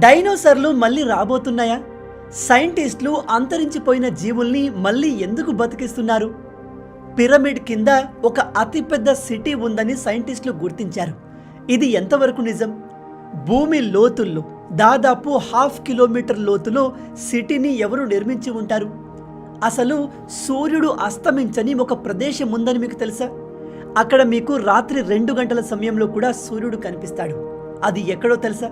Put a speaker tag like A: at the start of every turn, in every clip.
A: డైనోసార్లు మళ్ళీ రాబోతున్నాయా? సైంటిస్టులు అంతరించిపోయిన జీవుల్ని మళ్ళీ ఎందుకు బతికిస్తున్నారు? పిరమిడ్ కింద ఒక అతిపెద్ద సిటీ ఉందని సైంటిస్టులు గుర్తించారు. ఇది ఎంతవరకు నిజం? భూమి లోతుల్లో దాదాపు 1/2 కిలోమీటర్ లోతులో సిటీని ఎవరు నిర్మించి ఉంటారు? అసలు సూర్యుడు అస్తమించని ఒక ప్రదేశం ఉందని మీకు తెలుసా? అక్కడ మీకు రాత్రి 2 గంటల సమయంలో కూడా సూర్యుడు కనిపిస్తాడు. అది ఎక్కడో తెలుసా?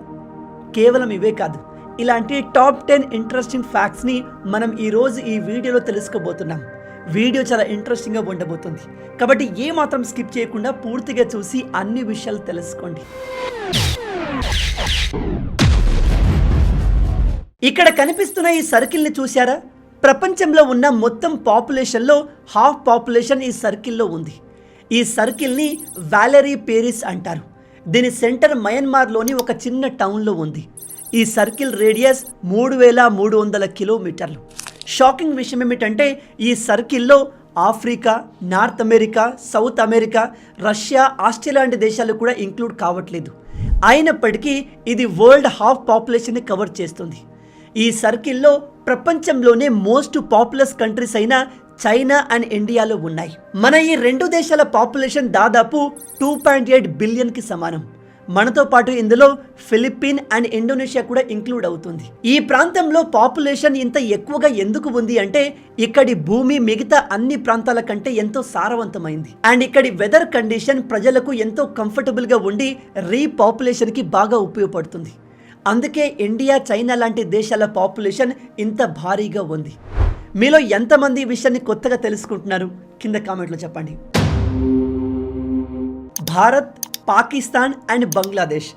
A: కేవలం ఇవే కాదు, ఇలాంటి టాప్ 10 ఇంట్రెస్టింగ్ ఫ్యాక్ట్స్ని మనం ఈరోజు ఈ వీడియోలో తెలుసుకోబోతున్నాం. వీడియో చాలా ఇంట్రెస్టింగ్గా ఉండబోతుంది కాబట్టి ఏమాత్రం స్కిప్ చేయకుండా పూర్తిగా చూసి అన్ని విషయాలు తెలుసుకోండి. ఇక్కడ కనిపిస్తున్న ఈ సర్కిల్ని చూశారా? ప్రపంచంలో ఉన్న మొత్తం పాపులేషన్లో 1/2 పాపులేషన్ ఈ సర్కిల్లో ఉంది. ఈ సర్కిల్ని వాలెరీ పేరిస్ అంటారు. దీని సెంటర్ మయన్మార్లోని ఒక చిన్న టౌన్లో ఉంది. ఈ సర్కిల్ రేడియస్ 3300 కిలోమీటర్లు. షాకింగ్ విషయం ఏమిటంటే ఈ సర్కిల్లో Africa, north America, south America, Russia, Australia లాంటి దేశాలు కూడా ఇంక్లూడ్ కావట్లేదు. అయినప్పటికీ ఇది వరల్డ్ 1/2 పాపులేషన్ని కవర్ చేస్తుంది. ఈ సర్కిల్లో ప్రపంచంలోనే మోస్ట్ పాపులస్ కంట్రీస్ అయిన చైనా అండ్ ఇండియాలో ఉన్నాయి. మన ఈ 2 దేశాల పాపులేషన్ దాదాపు 2.8 బిలియన్కి సమానం. మనతో పాటు ఇందులో ఫిలిప్పీన్ అండ్ ఇండోనేషియా కూడా ఇంక్లూడ్ అవుతుంది. ఈ ప్రాంతంలో పాపులేషన్ ఇంత ఎక్కువగా ఎందుకు ఉంది అంటే ఇక్కడి భూమి మిగతా అన్ని ప్రాంతాల కంటే ఎంతో సారవంతమైంది అండ్ ఇక్కడి వెదర్ కండిషన్ ప్రజలకు ఎంతో కంఫర్టబుల్గా ఉండి రీపాపులేషన్కి బాగా ఉపయోగపడుతుంది. అందుకే ఇండియా, చైనా లాంటి దేశాల పాపులేషన్ ఇంత భారీగా ఉంది. మీలో ఎంతమంది ఈ విషయాన్ని కొత్తగా తెలుసుకుంటున్నారు? కింద కామెంట్లో చెప్పండి. భారత్, పాకిస్తాన్ అండ్ బంగ్లాదేశ్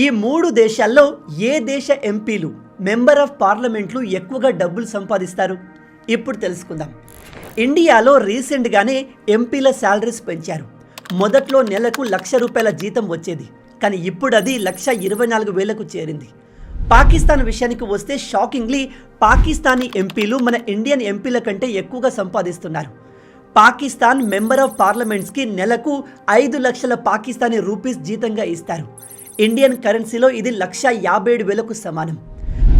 A: ఈ 3 దేశాల్లో ఏ దేశ ఎంపీలు, మెంబర్ ఆఫ్ పార్లమెంట్లు ఎక్కువగా డబ్బులు సంపాదిస్తారు? ఇప్పుడు తెలుసుకుందాం. ఇండియాలో రీసెంట్గానే ఎంపీల శాలరీస్ పెంచారు. మొదట్లో నెలకు ₹1,00,000 జీతం వచ్చేది, కానీ ఇప్పుడు అది 1,24,000కు చేరింది. పాకిస్తాన్ విషయానికి వస్తే షాకింగ్లీ పాకిస్తానీ ఎంపీలు మన ఇండియన్ ఎంపీల కంటే ఎక్కువగా సంపాదిస్తున్నారు. పాకిస్తాన్ మెంబర్ ఆఫ్ పార్లమెంట్స్కి నెలకు 5 లక్షల పాకిస్తానీ రూపీస్ జీతంగా ఇస్తారు. ఇండియన్ కరెన్సీలో ఇది 1,57,000కు సమానం.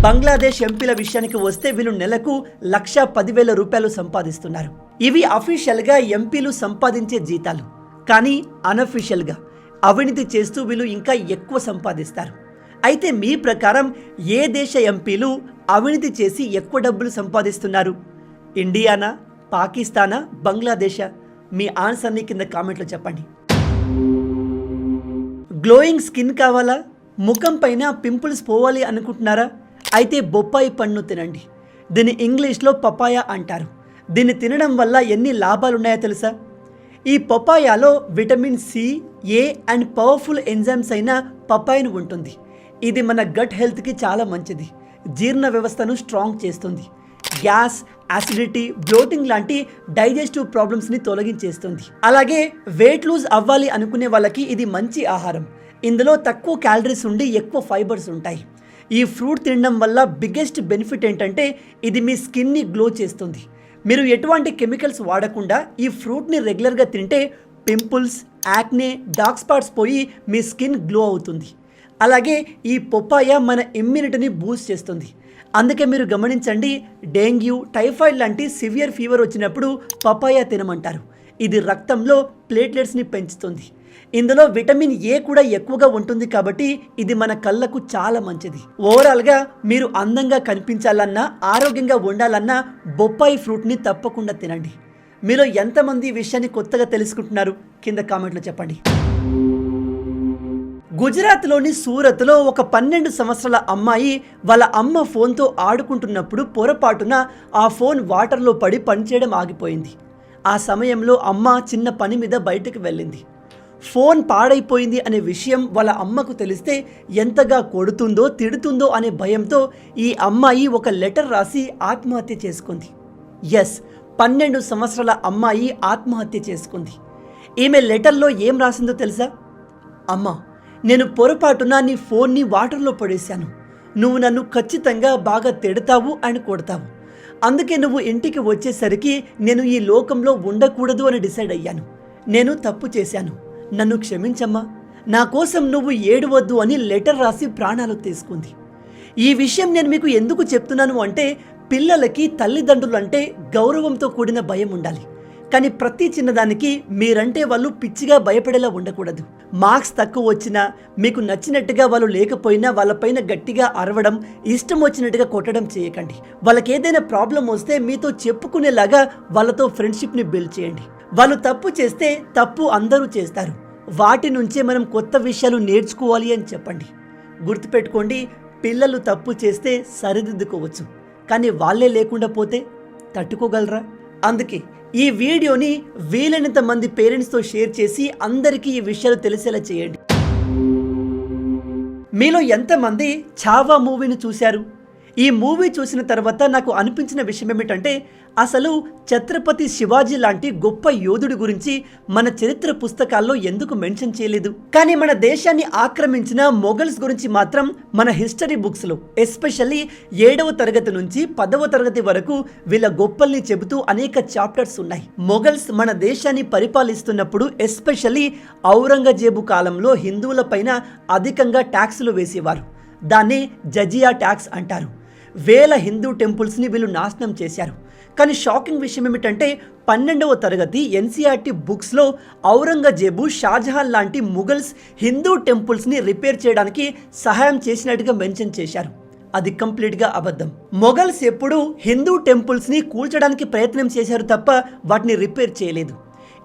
A: బంగ్లాదేశ్ ఎంపీల విషయానికి వస్తే వీళ్ళు నెలకు ₹1,10,000 సంపాదిస్తున్నారు. ఇవి అఫీషియల్గా ఎంపీలు సంపాదించే జీతాలు, కానీ అనఫీషియల్గా అవినీతి చేస్తూ వీళ్ళు ఇంకా ఎక్కువ సంపాదిస్తారు. అయితే మీ ప్రకారం ఏ దేశ ఎంపీలు అవినీతి చేసి ఎక్కువ డబ్బులు సంపాదిస్తున్నారు? ఇండియానా, పాకిస్తానా, బంగ్లాదేశా? మీ ఆన్సర్ని కింద కామెంట్లో చెప్పండి. గ్లోయింగ్ స్కిన్ కావాలా? ముఖం పైన పింపుల్స్ పోవాలి అనుకుంటున్నారా? అయితే బొప్పాయి పండును తినండి. దీన్ని ఇంగ్లీష్లో పపాయ అంటారు. దీన్ని తినడం వల్ల ఎన్ని లాభాలు ఉన్నాయో తెలుసా? ఈ పపాయాలో vitamin C, A and powerful enzymes అయిన పపాయిన్ ఉంటుంది. ఇది మన గట్ హెల్త్కి చాలా మంచిది. జీర్ణ వ్యవస్థను స్ట్రాంగ్ చేస్తుంది. గ్యాస్, యాసిడిటీ, బ్లోటింగ్ లాంటి డైజెస్టివ్ ప్రాబ్లమ్స్ని తొలగించేస్తుంది. అలాగే వెయిట్ లూజ్ అవ్వాలి అనుకునే వాళ్ళకి ఇది మంచి ఆహారం. ఇందులో తక్కువ క్యాలరీస్ ఉండి ఎక్కువ ఫైబర్స్ ఉంటాయి. ఈ ఫ్రూట్ తినడం వల్ల బిగ్గెస్ట్ బెనిఫిట్ ఏంటంటే ఇది మీ స్కిన్ని గ్లో చేస్తుంది. మీరు ఎటువంటి కెమికల్స్ వాడకుండా ఈ ఫ్రూట్ని రెగ్యులర్గా తింటే పింపుల్స్, యాక్నే, డార్క్ స్పాట్స్ పోయి మీ స్కిన్ గ్లో అవుతుంది. అలాగే ఈ పపాయ మన ఇమ్యూనిటీని బూస్ట్ చేస్తుంది. అందుకే మీరు గమనించండి, డెంగ్యూ, టైఫాయిడ్ లాంటి సివియర్ ఫీవర్ వచ్చినప్పుడు పపాయ తినమంటారు. ఇది రక్తంలో ప్లేట్లెట్స్ని పెంచుతుంది. ఇందులో విటమిన్ ఏ కూడా ఎక్కువగా ఉంటుంది కాబట్టి ఇది మన కళ్ళకు చాలా మంచిది. ఓవరాల్గా మీరు అందంగా కనిపించాలన్నా, ఆరోగ్యంగా ఉండాలన్నా బొప్పాయి ఫ్రూట్ని తప్పకుండా తినండి. మీలో ఎంతమంది ఈ విషయాన్ని కొత్తగా తెలుసుకుంటున్నారు? కింద కామెంట్లో చెప్పండి. గుజరాత్లోని సూరత్లో ఒక 12 సంవత్సరాల అమ్మాయి వాళ్ళ అమ్మ ఫోన్తో ఆడుకుంటున్నప్పుడు పొరపాటున ఆ ఫోన్ వాటర్లో పడి పనిచేయడం ఆగిపోయింది. ఆ సమయంలో అమ్మ చిన్న పని మీద బయటకు వెళ్ళింది. ఫోన్ పాడైపోయింది అనే విషయం వాళ్ళ అమ్మకు తెలిస్తే ఎంతగా కొడుతుందో, తిడుతుందో అనే భయంతో ఈ అమ్మాయి ఒక లెటర్ రాసి ఆత్మహత్య చేసుకుంది. 12 సంవత్సరాల అమ్మాయి ఆత్మహత్య చేసుకుంది. ఈమె లెటర్లో ఏం రాసిందో తెలుసా? అమ్మ, నేను పొరపాటున నీ ఫోన్ని వాటర్లో పడేశాను. నువ్వు నన్ను ఖచ్చితంగా బాగా తిడతావు అని కొడతావు. అందుకే నువ్వు ఇంటికి వచ్చేసరికి నేను ఈ లోకంలో ఉండకూడదు అని డిసైడ్ అయ్యాను. నేను తప్పు చేశాను, నన్ను క్షమించమ్మా. నా కోసం నువ్వు ఏడవద్దు అని లెటర్ రాసి ప్రాణాలు తీసుకుంది. ఈ విషయం నేను మీకు ఎందుకు చెప్తున్నాను అంటే, పిల్లలకి తల్లిదండ్రులు అంటే గౌరవంతో కూడిన భయం ఉండాలి. కానీ ప్రతి చిన్నదానికి మీరంటే వాళ్ళు పిచ్చిగా భయపడేలా ఉండకూడదు. మార్క్స్ తక్కువ వచ్చినా, మీకు నచ్చినట్టుగా వాళ్ళు లేకపోయినా వాళ్ళపైన గట్టిగా అరవడం, ఇష్టం వచ్చినట్టుగా కొట్టడం చేయకండి. వాళ్ళకి ఏదైనా ప్రాబ్లం వస్తే మీతో చెప్పుకునేలాగా వాళ్ళతో ఫ్రెండ్షిప్ని బిల్డ్ చేయండి. వాళ్ళు తప్పు చేస్తే తప్పు అందరూ చేస్తారు, వాటి నుంచే మనం కొత్త విషయాలు నేర్చుకోవాలి అని చెప్పండి. గుర్తుపెట్టుకోండి, పిల్లలు తప్పు చేస్తే సరిదిద్దుకోవచ్చు, కానీ వాళ్ళే లేకుండా పోతే తట్టుకోగలరా? అందుకే ఈ వీడియోని వీలైనంత మంది పేరెంట్స్తో షేర్ చేసి అందరికీ ఈ విషయాలు తెలిసేలా చేయండి. మీలో ఎంతమంది ఛావా మూవీని చూశారు? ఈ మూవీ చూసిన తర్వాత నాకు అనిపించిన విషయం ఏమిటంటే, అసలు ఛత్రపతి శివాజీ లాంటి గొప్ప యోధుడి గురించి మన చరిత్ర పుస్తకాల్లో ఎందుకు మెన్షన్ చేయలేదు? కానీ మన దేశాన్ని ఆక్రమించిన మొఘల్స్ గురించి మాత్రం మన హిస్టరీ బుక్స్లో, ఎస్పెషల్లీ 7వ తరగతి నుంచి 10వ తరగతి వరకు వీళ్ళ గొప్పల్ని చెబుతూ అనేక చాప్టర్స్ ఉన్నాయి. మొఘల్స్ మన దేశాన్ని పరిపాలిస్తున్నప్పుడు, ఎస్పెషల్లీ ఔరంగజేబు కాలంలో హిందువుల పైన అధికంగా ట్యాక్సులు వేసేవారు. దాన్ని జజియా ట్యాక్స్ అంటారు. వేల హిందూ టెంపుల్స్ని వీళ్ళు నాశనం చేశారు. కానీ షాకింగ్ విషయం ఏమిటంటే, 12వ తరగతి ఎన్సీఆర్టీ బుక్స్లో ఔరంగజేబు, షాజహాన్ లాంటి ముఘల్స్ హిందూ టెంపుల్స్ని రిపేర్ చేయడానికి సహాయం చేసినట్టుగా మెన్షన్ చేశారు. అది కంప్లీట్గా అబద్ధం. మొఘల్స్ ఎప్పుడూ హిందూ టెంపుల్స్ని కూల్చడానికి ప్రయత్నం చేశారు తప్ప వాటిని రిపేర్ చేయలేదు.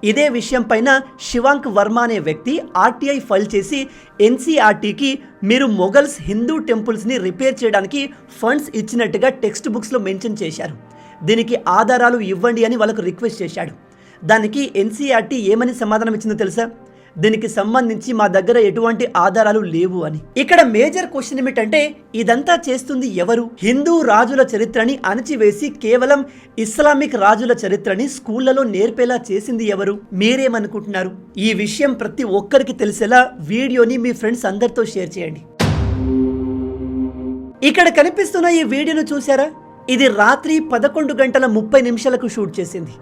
A: ఇదే విషయం పైన శివాంక్ వర్మ అనే వ్యక్తి ఆర్టీఐ ఫైల్ చేసి ఎన్సీఆర్టీకి మీరు మొఘల్స్ హిందూ టెంపుల్స్ని రిపేర్ చేయడానికి ఫండ్స్ ఇచ్చినట్టుగా టెక్స్ట్ బుక్స్లో మెన్షన్ చేశారు. దీనికి ఆధారాలు ఇవ్వండి అని వాళ్ళకు రిక్వెస్ట్ చేశాడు. దానికి ఎన్సీఆర్టీ ఏమని సమాధానం ఇచ్చిందో తెలుసా? దీనికి సంబంధించి మా దగ్గర ఎటువంటి ఆధారాలు లేవు అని. ఇక్కడ మేజర్ క్వశ్చన్ ఏమిటంటే, ఇదంతా చేస్తుంది ఎవరు? హిందూ రాజుల చరిత్రని అణచివేసి కేవలం ఇస్లామిక్ రాజుల చరిత్రని స్కూళ్లలో నేర్పేలా చేసింది ఎవరు? మీరేమనుకుంటున్నారు? ఈ విషయం ప్రతి ఒక్కరికి తెలిసేలా వీడియోని మీ ఫ్రెండ్స్ అందరితో షేర్ చేయండి. ఇక్కడ కనిపిస్తున్న ఈ వీడియోను చూసారా? ఇది రాత్రి 11:30 షూట్ చేసింది,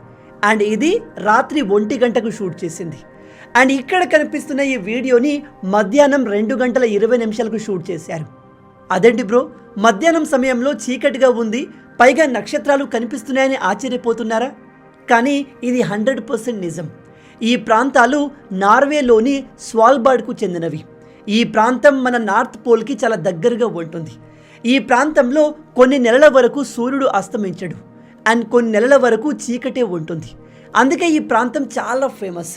A: అండ్ ఇది రాత్రి 1 గంటకు షూట్ చేసింది. అండ్ ఇక్కడ కనిపిస్తున్న ఈ వీడియోని మధ్యాహ్నం 2:20 షూట్ చేశారు. అదేంటి బ్రో, మధ్యాహ్నం సమయంలో చీకటిగా ఉంది, పైగా నక్షత్రాలు కనిపిస్తున్నాయని ఆశ్చర్యపోతున్నారా? కానీ ఇది 100% నిజం. ఈ ప్రాంతాలు నార్వేలోని స్వాల్బార్డ్కు చెందినవి. ఈ ప్రాంతం మన నార్త్ పోల్కి చాలా దగ్గరగా ఉంటుంది. ఈ ప్రాంతంలో కొన్ని నెలల వరకు సూర్యుడు అస్తమించడు, అండ్ కొన్ని నెలల వరకు చీకటే ఉంటుంది. అందుకే ఈ ప్రాంతం చాలా ఫేమస్.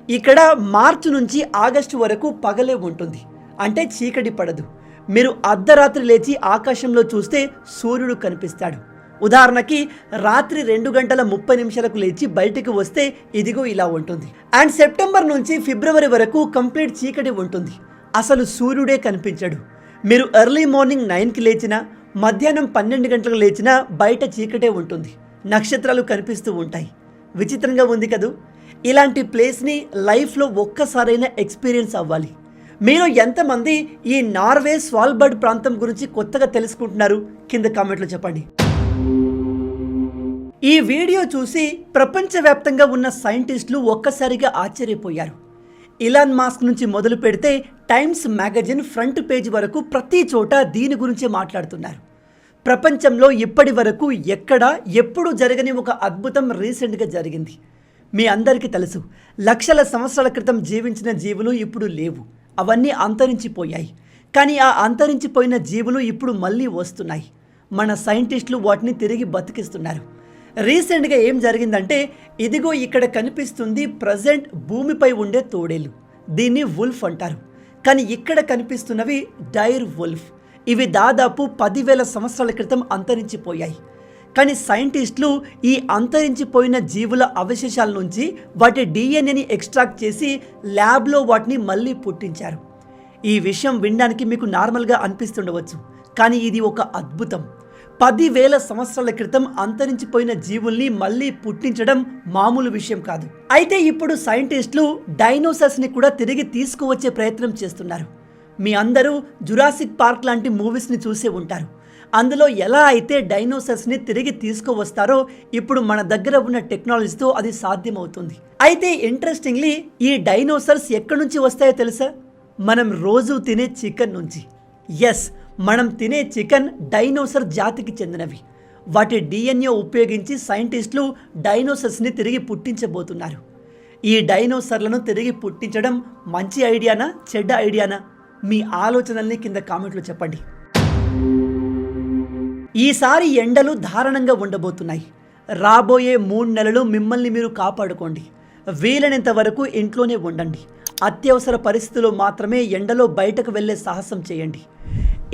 A: ఇక్కడ మార్చి నుంచి ఆగస్టు వరకు పగలే ఉంటుంది, అంటే చీకటి పడదు. మీరు అర్ధరాత్రి లేచి ఆకాశంలో చూస్తే సూర్యుడు కనిపిస్తాడు. ఉదాహరణకి రాత్రి 2:30 లేచి బయటికి వస్తే ఇదిగో ఇలా ఉంటుంది. అండ్ సెప్టెంబర్ నుంచి ఫిబ్రవరి వరకు కంప్లీట్ చీకటి ఉంటుంది, అసలు సూర్యుడే కనిపించడు. మీరు ఎర్లీ మార్నింగ్ 9కి లేచినా, మధ్యాహ్నం 12 గంటలకు లేచినా బయట చీకటే ఉంటుంది, నక్షత్రాలు కనిపిస్తూ ఉంటాయి. విచిత్రంగా ఉంది కదూ? ఇలాంటి ప్లేస్ని లైఫ్లో ఒక్కసారైనా ఎక్స్పీరియన్స్ అవ్వాలి. మీరు ఎంతమంది ఈ నార్వే స్వాల్బర్డ్ ప్రాంతం గురించి కొత్తగా తెలుసుకుంటున్నారు? కింద కామెంట్లో చెప్పండి. ఈ వీడియో చూసి ప్రపంచవ్యాప్తంగా ఉన్న సైంటిస్టులు ఒక్కసారిగా ఆశ్చర్యపోయారు. ఇలాన్ మాస్క్ నుంచి మొదలు పెడితే టైమ్స్ మ్యాగజైన్ ఫ్రంట్ పేజ్ వరకు ప్రతి చోట దీని గురించే మాట్లాడుతున్నారు. ప్రపంచంలో ఇప్పటి వరకు ఎక్కడా ఎప్పుడు జరగని ఒక అద్భుతం రీసెంట్గా జరిగింది. మీ అందరికీ తెలుసు, లక్షల సంవత్సరాల క్రితం జీవించిన జీవులు ఇప్పుడు లేవు, అవన్నీ అంతరించిపోయాయి. కానీ ఆ అంతరించిపోయిన జీవులు ఇప్పుడు మళ్ళీ వస్తున్నాయి. మన సైంటిస్టులు వాటిని తిరిగి బతికిస్తున్నారు. రీసెంట్గా ఏం జరిగిందంటే, ఇదిగో ఇక్కడ కనిపిస్తుంది ప్రజెంట్ భూమిపై ఉండే తోడేలు. దీన్ని వుల్ఫ్ అంటారు. కానీ ఇక్కడ కనిపిస్తున్నవి డైర్ వుల్ఫ్. ఇవి దాదాపు 10,000 సంవత్సరాల క్రితం అంతరించిపోయాయి. కానీ సైంటిస్టులు ఈ అంతరించిపోయిన జీవుల అవశేషాల నుంచి వాటి డిఎన్ఏని ఎక్స్ట్రాక్ట్ చేసి ల్యాబ్లో వాటిని మళ్ళీ పుట్టించారు. ఈ విషయం వినడానికి మీకు నార్మల్గా అనిపిస్తుండవచ్చు, కానీ ఇది ఒక అద్భుతం. 10,000 సంవత్సరాల క్రితం అంతరించిపోయిన జీవుల్ని మళ్ళీ పుట్టించడం మామూలు విషయం కాదు. అయితే ఇప్పుడు సైంటిస్టులు డైనోసార్స్ని కూడా తిరిగి తీసుకువచ్చే ప్రయత్నం చేస్తున్నారు. మీ అందరూ జురాసిక్ పార్క్ లాంటి మూవీస్ని చూసే ఉంటారు. అందులో ఎలా అయితే డైనోసార్స్ని తిరిగి తీసుకువస్తారో ఇప్పుడు మన దగ్గర ఉన్న టెక్నాలజీతో అది సాధ్యమవుతుంది. అయితే ఇంట్రెస్టింగ్లీ ఈ డైనోసార్స్ ఎక్కడి నుంచి వస్తాయో తెలుసా? మనం రోజు తినే చికెన్ నుంచి. ఎస్, మనం తినే చికెన్ డైనోసర్ జాతికి చెందినవి. వాటి DNA ఉపయోగించి సైంటిస్టులు డైనోసర్స్ని తిరిగి పుట్టించబోతున్నారు. ఈ డైనోసర్లను తిరిగి పుట్టించడం మంచి ఐడియానా, చెడ్డ ఐడియానా? మీ ఆలోచనల్ని కింద కామెంట్లో చెప్పండి. ఈసారి ఎండలు దారుణంగా ఉండబోతున్నాయి. రాబోయే 3 నెలలు మిమ్మల్ని మీరు కాపాడుకోండి. వీలైనంత వరకు ఇంట్లోనే ఉండండి. అత్యవసర పరిస్థితుల్లో మాత్రమే ఎండలో బయటకు వెళ్లే సాహసం చేయండి.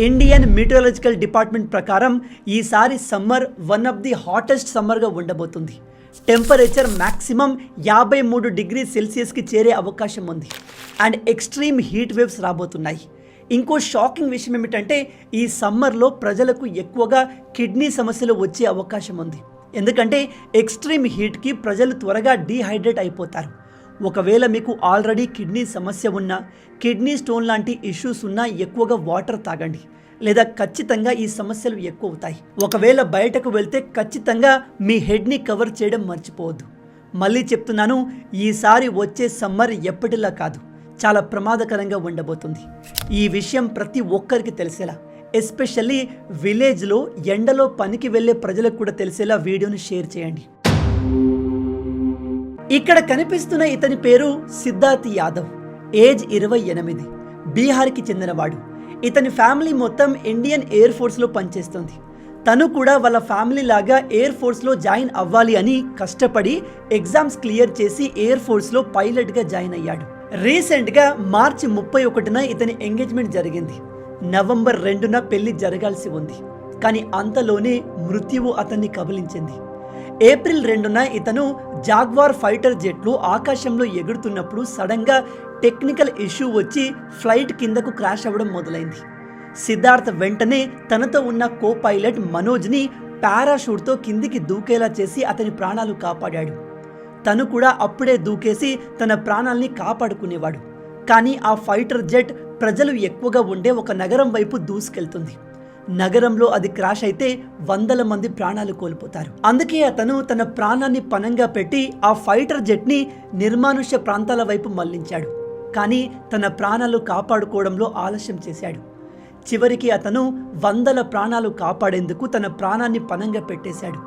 A: ఇండియన్ మీటరాలజికల్ డిపార్ట్మెంట్ ప్రకారం ఈసారి summer one of the hottest సమ్మర్గా ఉండబోతుంది. టెంపరేచర్ మ్యాక్సిమం 53 డిగ్రీ సెల్సియస్కి చేరే అవకాశం ఉంది. అండ్ ఎక్స్ట్రీమ్ హీట్ వేవ్స్ రాబోతున్నాయి. ఇంకో షాకింగ్ విషయం ఏమిటంటే ఈ సమ్మర్లో ప్రజలకు ఎక్కువగా కిడ్నీ సమస్యలు వచ్చే అవకాశం ఉంది. ఎందుకంటే ఎక్స్ట్రీమ్ హీట్కి ప్రజలు త్వరగా డీహైడ్రేట్ అయిపోతారు. ఒకవేళ మీకు ఆల్రెడీ కిడ్నీ సమస్య ఉన్నా, కిడ్నీ స్టోన్ లాంటి ఇష్యూస్ ఉన్నా ఎక్కువగా వాటర్ తాగండి, లేదా ఖచ్చితంగా ఈ సమస్యలు ఎక్కువ అవుతాయి. ఒకవేళ బయటకు వెళ్తే ఖచ్చితంగా మీ హెడ్ని కవర్ చేయడం మర్చిపోవద్దు. మళ్ళీ చెప్తున్నాను, ఈసారి వచ్చే సమ్మర్ ఎప్పటిలా కాదు, చాలా ప్రమాదకరంగా ఉండబోతుంది. ఈ విషయం ప్రతి ఒక్కరికి తెలిసేలా, ఎస్పెషల్లీ విలేజ్లో ఎండలో పనికి వెళ్ళే ప్రజలకు కూడా తెలిసేలా వీడియోని షేర్ చేయండి. ఇక్కడ కనిపిస్తున్న ఇతని పేరు సిద్ధార్థ్ యాదవ్. ఏజ్ 28, బీహార్కి చెందినవాడు. ఇతని ఫ్యామిలీ మొత్తం ఇండియన్ ఎయిర్ ఫోర్స్లో పనిచేస్తుంది. తను కూడా వాళ్ళ ఫ్యామిలీ లాగా ఎయిర్ ఫోర్స్లో జాయిన్ అవ్వాలి అని కష్టపడి ఎగ్జామ్స్ క్లియర్ చేసి ఎయిర్ ఫోర్స్లో పైలట్గా జాయిన్ అయ్యాడు. రీసెంట్గా మార్చి 31న ఇతని ఎంగేజ్మెంట్ జరిగింది. నవంబర్ 2న పెళ్లి జరగాల్సి ఉంది. కానీ అంతలోనే మృత్యువు అతన్ని కబలించింది. ఏప్రిల్ 2న ఇతను జాగ్వార్ ఫైటర్ జెట్లు ఆకాశంలో ఎగురుతున్నప్పుడు సడన్గా టెక్నికల్ ఇష్యూ వచ్చి ఫ్లైట్ కిందకు క్రాష్ అవ్వడం మొదలైంది. సిద్ధార్థ్ వెంటనే తనతో ఉన్న కో పైలట్ మనోజ్ని పారాషూట్తో కిందికి దూకేలా చేసి అతని ప్రాణాలు కాపాడాడు. తను కూడా అప్పుడే దూకేసి తన ప్రాణాల్ని కాపాడుకునేవాడు. కానీ ఆ ఫైటర్ జెట్ ప్రజలు ఎక్కువగా ఉండే ఒక నగరం వైపు దూసుకెళ్తుంది. నగరంలో అది క్రాష్ అయితే 100 మంది ప్రాణాలు కోల్పోతారు. అందుకే అతను తన ప్రాణాన్ని పణంగా పెట్టి ఆ ఫైటర్ జెట్ని నిర్మానుష్య ప్రాంతాల వైపు మళ్లించాడు. కానీ తన ప్రాణాలు కాపాడుకోవడంలో ఆలస్యం చేశాడు. చివరికి అతను 100 ప్రాణాలు కాపాడేందుకు తన ప్రాణాన్ని పణంగా పెట్టేశాడు.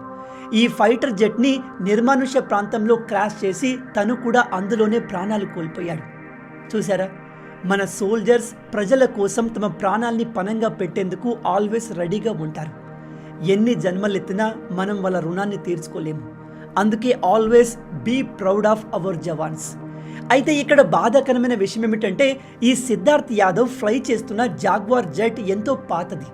A: ఈ ఫైటర్ జెట్ని నిర్మానుష్య ప్రాంతంలో క్రాష్ చేసి తను కూడా అందులోనే ప్రాణాలు కోల్పోయాడు. చూసారా, మన సోల్జర్స్ ప్రజల కోసం తమ ప్రాణాల్ని పణంగా పెట్టేందుకు ఆల్వేస్ రెడీగా ఉంటారు. ఎన్ని జన్మలెత్తినా మనం వాళ్ళ రుణాన్ని తీర్చుకోలేము. అందుకే always be proud of our jawans. అయితే ఇక్కడ బాధాకరమైన విషయం ఏమిటంటే ఈ సిద్ధార్థ్ యాదవ్ ఫ్లై చేస్తున్న జాగ్వార్ జెట్ ఎంతో పాతది,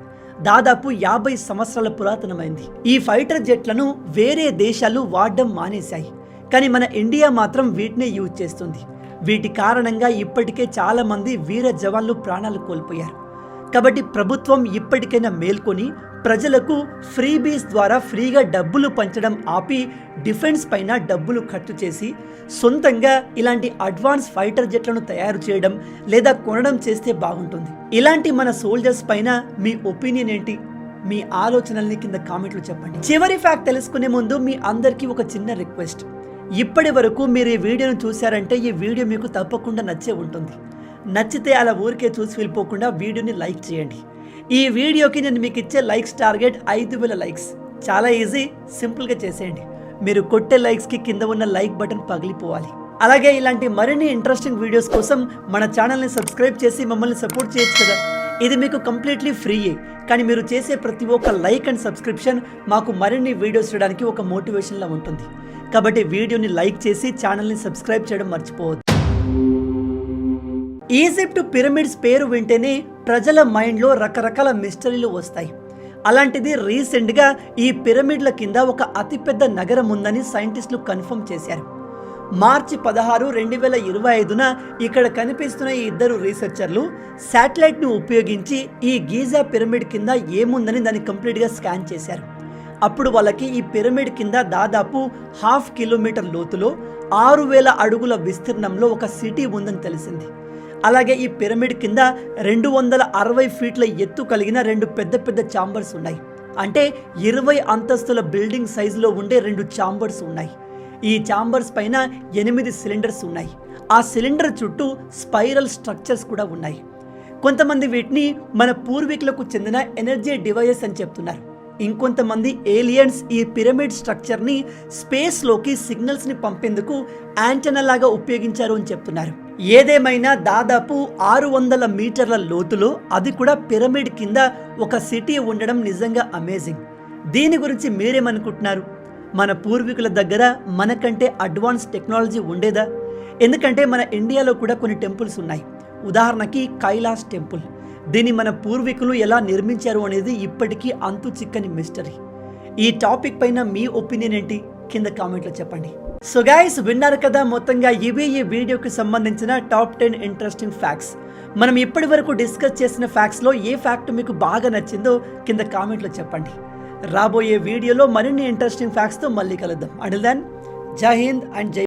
A: దాదాపు 50 సంవత్సరాల పురాతనమైంది. ఈ ఫైటర్ జెట్లను వేరే దేశాలు వాడడం మానేశాయి, కానీ మన ఇండియా మాత్రం వీటినే యూజ్ చేస్తుంది. వీటి కారణంగా ఇప్పటికే చాలా మంది వీర జవాన్లు ప్రాణాలు కోల్పోయారు. కాబట్టి ప్రభుత్వం ఇప్పటికైనా మేల్కొని ప్రజలకు ఫ్రీబీస్ ద్వారా ఫ్రీగా డబ్బులు పంచడం ఆపి డిఫెన్స్ పైన డబ్బులు ఖర్చు చేసి సొంతంగా ఇలాంటి అడ్వాన్స్ ఫైటర్ జెట్లను తయారు చేయడం లేదా కొనడం చేస్తే బాగుంటుంది. ఇలాంటి మన సోల్జర్స్ పైన మీ ఒపీనియన్ ఏంటి? మీ ఆలోచనల్ని కింద కామెంట్లు చెప్పండి. చివరి ఫ్యాక్ట్ తెలుసుకునే ముందు మీ అందరికీ ఒక చిన్న రిక్వెస్ట్. ఇప్పటి వరకు మీరు ఈ వీడియోను చూశారంటే ఈ వీడియో మీకు తప్పకుండా నచ్చే ఉంటుంది. నచ్చితే అలా ఊరికే చూసి వెళ్ళిపోకుండా వీడియోని లైక్ చేయండి. ఈ వీడియోకి నేను మీకు ఇచ్చే లైక్స్ టార్గెట్ 5000 లైక్స్. చాలా ఈజీ, సింపుల్గా చేసేయండి. మీరు కొట్టే లైక్స్కి కింద ఉన్న లైక్ బటన్ పగిలిపోవాలి. అలాగే ఇలాంటి మరిన్ని ఇంట్రెస్టింగ్ వీడియోస్ కోసం మన ఛానల్ని సబ్స్క్రైబ్ చేసి మమ్మల్ని సపోర్ట్ చేయొచ్చు కదా. ఇది మీకు కంప్లీట్లీ ఫ్రీయే, కానీ మీరు చేసే ప్రతి ఒక్క లైక్ అండ్ సబ్స్క్రిప్షన్ మాకు మరిన్ని వీడియోస్ చేయడానికి ఒక మోటివేషన్లా ఉంటుంది. కాబట్టి వీడియోని లైక్ చేసి ఛానల్ని సబ్స్క్రైబ్ చేయడం మర్చిపోవద్దు. ఈజిప్ట్ పిరమిడ్స్ పేరు వింటేనే ప్రజల మైండ్లో రకరకాల మిస్టరీలు వస్తాయి. అలాంటిది రీసెంట్గా ఈ పిరమిడ్ల కింద ఒక అతిపెద్ద నగరం ఉందని సైంటిస్టులు కన్ఫర్మ్ చేశారు. మార్చి 16, 2025న ఇక్కడ కనిపిస్తున్న ఈ ఇద్దరు రీసెర్చర్లు శాటిలైట్ను ఉపయోగించి ఈ గీజా పిరమిడ్ కింద ఏముందని దాన్ని కంప్లీట్గా స్కాన్ చేశారు. అప్పుడు వాళ్ళకి ఈ పిరమిడ్ కింద దాదాపు 1/2 కిలోమీటర్ లోతులో 6000 అడుగుల విస్తీర్ణంలో ఒక సిటీ ఉందని తెలిసింది. అలాగే ఈ పిరమిడ్ కింద 260 ఫీట్ల ఎత్తు కలిగిన 2 పెద్ద పెద్ద ఛాంబర్స్ ఉన్నాయి. అంటే 20 అంతస్తుల బిల్డింగ్ సైజులో ఉండే 2 ఛాంబర్స్ ఉన్నాయి. ఈ ఛాంబర్స్ పైన 8 సిలిండర్స్ ఉన్నాయి. ఆ సిలిండర్ చుట్టూ స్పైరల్ స్ట్రక్చర్స్ కూడా ఉన్నాయి. కొంతమంది వీటిని మన పూర్వీకులకు చెందిన ఎనర్జీ డివైజెస్ అని చెప్తున్నారు. ఇంకొంతమంది ఏలియన్స్ ఈ పిరమిడ్ స్ట్రక్చర్ని స్పేస్లోకి సిగ్నల్స్ని పంపేందుకు యాంటెనా లాగా ఉపయోగించారు అని చెప్తున్నారు. ఏదేమైనా దాదాపు 600 మీటర్ల లోతులో, అది కూడా పిరమిడ్ కింద ఒక సిటీ ఉండడం నిజంగా అమేజింగ్. దీని గురించి మీరేమనుకుంటున్నారు? మన పూర్వీకుల దగ్గర మనకంటే అడ్వాన్స్ టెక్నాలజీ ఉండేదా? ఎందుకంటే మన ఇండియాలో కూడా కొన్ని టెంపుల్స్ ఉన్నాయి. ఉదాహరణకి కైలాస్ టెంపుల్. దీన్ని మన పూర్వీకులు ఎలా నిర్మించారు అనేది ఇప్పటికీ అంతు చిక్కని మిస్టరీ. ఈ టాపిక్ పైన మీ ఒపీనియన్ ఏంటి? కింద కామెంట్లో చెప్పండి. సో గైస్, విన్నారు కదా, మొత్తంగా ఇవి ఈ వీడియోకి సంబంధించిన టాప్ 10 ఇంట్రెస్టింగ్ ఫ్యాక్ట్స్. మనం ఇప్పటి వరకు డిస్కస్ చేసిన ఫ్యాక్ట్స్లో ఏ ఫ్యాక్ట్ మీకు బాగా నచ్చిందో కింద కామెంట్లో చెప్పండి. రాబోయే వీడియోలో మరిన్ని ఇంట్రెస్టింగ్ ఫ్యాక్ట్స్తో మళ్ళీ కలుద్దాం. అంటిల్ దెన్, జై హింద్ అండ్ జై